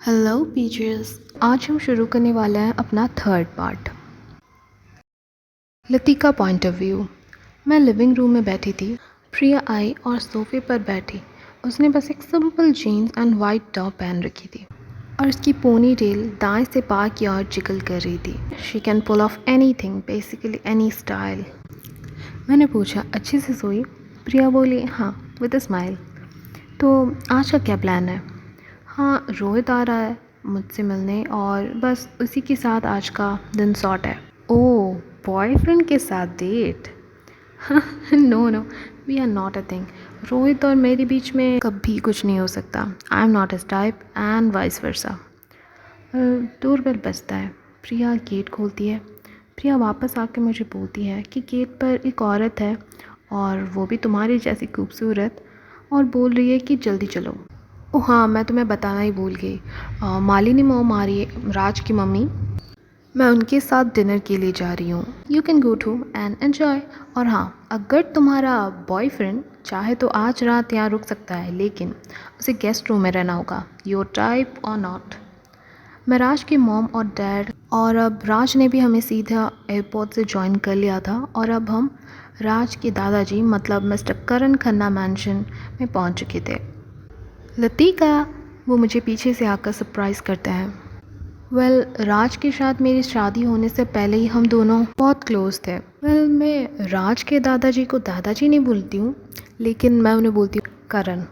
Hello peaches. आज हम शुरू करने वाले हैं अपना third part, Latika point of view. मैं लिविंग रूम में बैठी थी। प्रिया आई और सोफे पर बैठी। उसने बस एक simple jeans and white top पहन रखी थी और उसकी पोनी टेल दाएं से बाएं की ओर जिगल कर रही थी। She can pull off anything, basically any style. मैंने पूछा, अच्छे से सोई? प्रिया बोली, हाँ, विद अ स्माइल। तो आज का क्या प्लान है? हाँ, रोहित आ रहा है मुझसे मिलने और बस उसी के साथ आज का दिन सॉर्ट है। ओह, बॉयफ्रेंड के साथ date? No no, we are not a thing. Rohit और मेरे बीच में कभी कुछ नहीं हो सकता। I am not his type and vice versa. Doorbell बजता है। प्रिया गेट खोलती है। प्रिया वापस आके मुझे बोलती है कि गेट पर एक औरत है और वो भी तुम्हारी जैसी खूबसूरत, और बोल रही है कि जल्दी चलो। ओह हाँ, मैं तुम्हें बताना ही भूल गई। मालिनी मॉम आ रही है, राज की मम्मी। मैं उनके साथ डिनर के लिए जा रही हूँ। You can go too and enjoy. और हाँ, अगर तुम्हारा बॉयफ्रेंड चाहे तो आज रात यहाँ रुक सकता है, लेकिन उसे गेस्ट रूम में रहना होगा। योर टाइप और नॉट। मैं राज की मॉम और डैड, और अब राज ने भी हमें सीधा एयरपोर्ट से ज्वाइन कर लिया था और अब हम राज के दादाजी मतलब मिस्टर करण खन्ना मैंशन में पहुँच चुके थे। लतिका, वो मुझे पीछे से आकर सरप्राइज़ करते हैं। राज के साथ मेरी शादी होने से पहले ही हम दोनों बहुत क्लोज थे। मैं राज के दादाजी को दादाजी नहीं बोलती हूँ, लेकिन मैं उन्हें बोलती हूँ करण।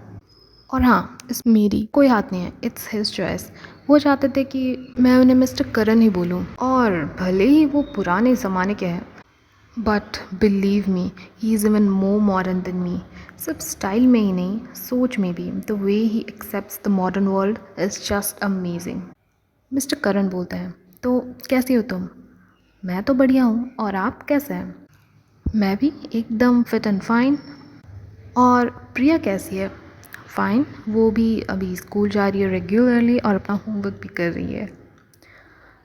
और हाँ, इस मेरी कोई हाथ नहीं है, इट्स हिज चॉइस। वो चाहते थे कि मैं उन्हें मिस्टर करण ही बोलूँ, और भले ही वो पुराने ज़माने के हैं, but believe me, he is even more modern than me. सिर्फ स्टाइल में ही नहीं, सोच में भी। The way he accepts the modern world is just amazing. Mister Karan बोलते हैं, तो कैसी हो तुम? मैं तो बढ़िया हूँ, और आप कैसे हैं? मैं भी एकदम फिट एंड फाइन। और प्रिया कैसी है? फ़ाइन, वो भी अभी स्कूल जा रही है रेगुलरली और अपना होमवर्क भी कर रही है।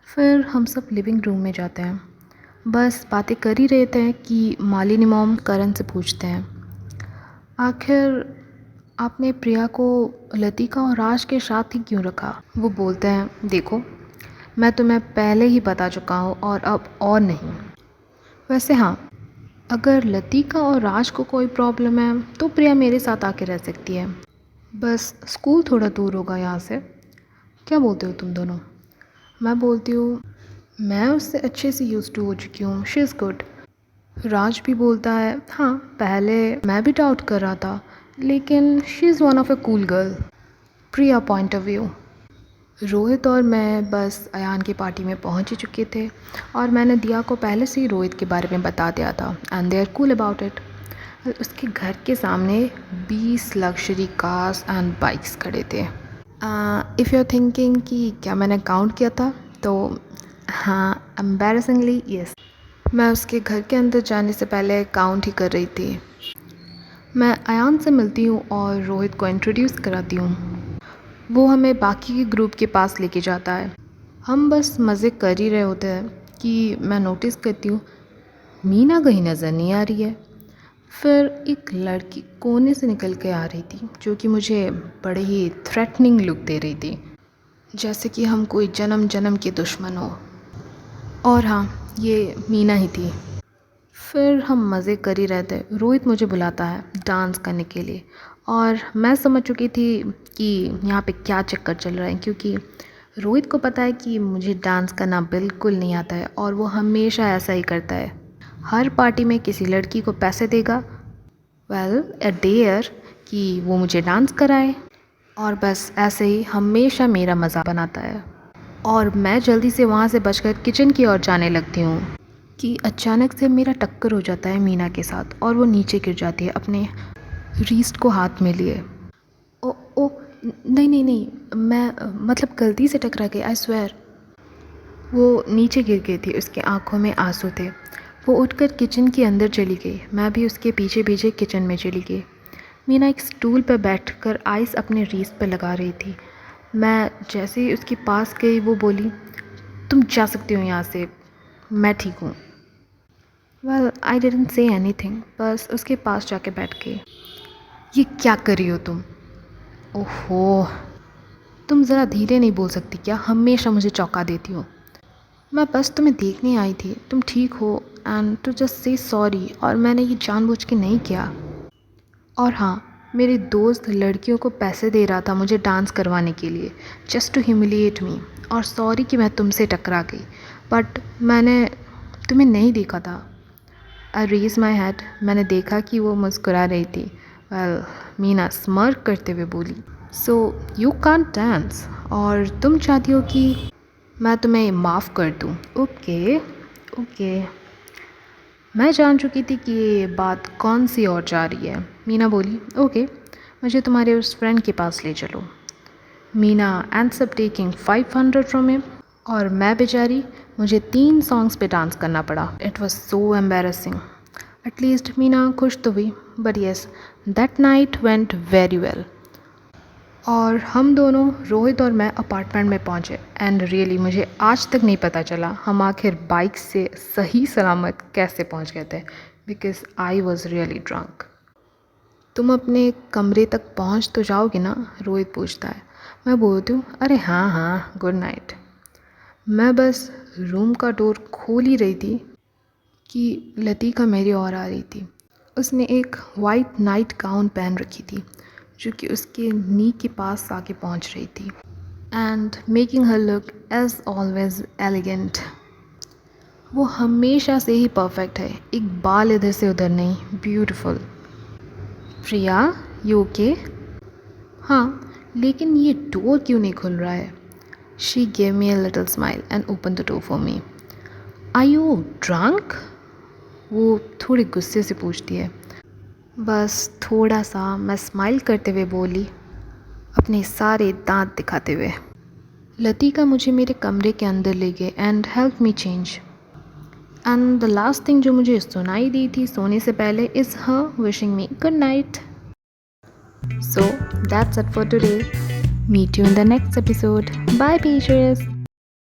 फिर हम सब लिविंग रूम में जाते हैं। बस बातें कर ही रहे थे कि मालिनी मॉम करण से पूछते हैं, आखिर आपने प्रिया को लतिका और राज के साथ ही क्यों रखा? वो बोलते हैं, देखो, मैं तुम्हें पहले ही बता चुका हूँ और अब और नहीं। वैसे हाँ, अगर लतिका और राज को कोई प्रॉब्लम है तो प्रिया मेरे साथ आके रह सकती है। बस स्कूल थोड़ा दूर होगा यहाँ से। क्या बोलते हो तुम दोनों? मैं बोलती हूँ, मैं उससे अच्छे से यूज़ टू हो चुकी हूँ, शी इज़ गुड। राज भी बोलता है, हाँ, पहले मैं भी डाउट कर रहा था, लेकिन she is one of A cool girl. Priya point of view. Rohit और मैं बस अयान की पार्टी में पहुंच ही चुके थे और मैंने दिया को पहले से ही रोहित के बारे में बता दिया था and they are cool about it. उसके घर के सामने 20 लग्जरी कार्स एंड बाइक्स खड़े थे। इफ़ यू आर थिंकिंग कि क्या मैंने काउंट किया था, तो हाँ, एम्बैरसिंगली यस। मैं उसके घर के अंदर जाने से पहले काउंट ही कर रही थी। मैं अयान से मिलती हूँ और रोहित को इंट्रोड्यूस कराती हूँ। वो हमें बाकी के ग्रुप के पास लेके जाता है। हम बस मज़े कर ही रहे होते हैं कि मैं नोटिस करती हूँ मीना कहीं नज़र नहीं आ रही है। फिर एक लड़की कोने से निकल के आ रही थी जो कि मुझे बड़े ही थ्रेटनिंग लुक दे रही थी, जैसे कि हम कोई जन्म जन्म के दुश्मन हो। और हाँ, ये मीना ही थी। फिर हम मज़े कर ही रहे थे। रोहित मुझे बुलाता है डांस करने के लिए, और मैं समझ चुकी थी कि यहाँ पे क्या चक्कर चल रहा है, क्योंकि रोहित को पता है कि मुझे डांस करना बिल्कुल नहीं आता है और वो हमेशा ऐसा ही करता है। हर पार्टी में किसी लड़की को पैसे देगा, अ डेयर, कि वो मुझे डांस कराए, और बस ऐसे ही हमेशा मेरा मज़ा बनाता है। और मैं जल्दी से वहाँ से बचकर किचन की ओर जाने लगती हूँ कि अचानक से मेरा टक्कर हो जाता है मीना के साथ और वो नीचे गिर जाती है अपने रीस्ट को हाथ में लिए। ओ ओ, नहीं नहीं नहीं, मैं मतलब गलती से टकरा गई, आई स्वेयर। वो नीचे गिर गई थी, उसकी आंखों में आंसू थे। वो उठकर किचन के अंदर चली गई। मैं भी उसके पीछे पीछे किचन में चली गई। मीना एक स्टूल पर बैठकर आइस अपने रीस्ट पर लगा रही थी। मैं जैसे ही उसके पास गई, वो बोली, तुम जा सकती हो यहाँ से, मैं ठीक हूँ। आई डिडंट से एनीथिंग, बस उसके पास जाके बैठ गई। ये क्या कर रही हो तुम? ओहो, तुम ज़रा धीरे नहीं बोल सकती क्या? हमेशा मुझे चौंका देती हो। मैं बस तुम्हें देखने आई थी, तुम ठीक हो and to just say sorry, और मैंने ये जानबूझ के नहीं किया। और हाँ, मेरे दोस्त लड़कियों को पैसे दे रहा था मुझे डांस करवाने के लिए, जस्ट टू ह्यूमिलिएट मी। और सॉरी कि मैं तुमसे टकरा गई, बट मैंने तुम्हें नहीं देखा था। आई रेज माई हेड, मैंने देखा कि वो मुस्कुरा रही थी। वेल, मीना स्मर्क करते हुए बोली, सो यू कांट डांस, और तुम चाहती हो कि मैं तुम्हें माफ़ कर दूँ? Okay okay. मैं जान चुकी थी कि ये बात कौन सी और जा रही है। मीना बोली, ओके, मुझे तुम्हारे उस फ्रेंड के पास ले चलो। Meena ends up taking 500 from him, और मैं बेचारी, मुझे 3 सॉन्ग्स पे डांस करना पड़ा। It was so embarrassing. At least Meena खुश तो हुई, but yes, that night went very well. और हम दोनों, रोहित और मैं, अपार्टमेंट में पहुंचे। एंड रियली मुझे आज तक नहीं पता चला हम आखिर बाइक से सही सलामत कैसे पहुंच गए थे, because I was really drunk. तुम अपने कमरे तक पहुंच तो जाओगे ना? रोहित पूछता है। मैं बोलती हूँ, अरे हाँ हाँ, गुड नाइट। मैं बस रूम का डोर खोल ही रही थी कि लतिका मेरी ओर आ रही थी। उसने एक वाइट नाइट गाउन पहन रखी थी जो कि उसके नी के पास आके पहुंच रही थी, and making her look as always elegant. वो हमेशा से ही परफेक्ट है, एक बाल इधर से उधर नहीं, ब्यूटीफुल। Priya, you okay? हाँ, लेकिन ये डोर क्यों नहीं खुल रहा है? She gave me a little smile and open the door for me. Are you drunk? वो थोड़े गुस्से से पूछती है। बस थोड़ा सा, मैं स्माइल करते हुए बोली, अपने सारे दांत दिखाते हुए। लतिका मुझे मेरे कमरे के अंदर ले गए and help me change. And the last thing जो मुझे सुनाई दी थी सोने से पहले is her wishing me good night. So that's it for today. Meet you in the next episode. Bye pitchers.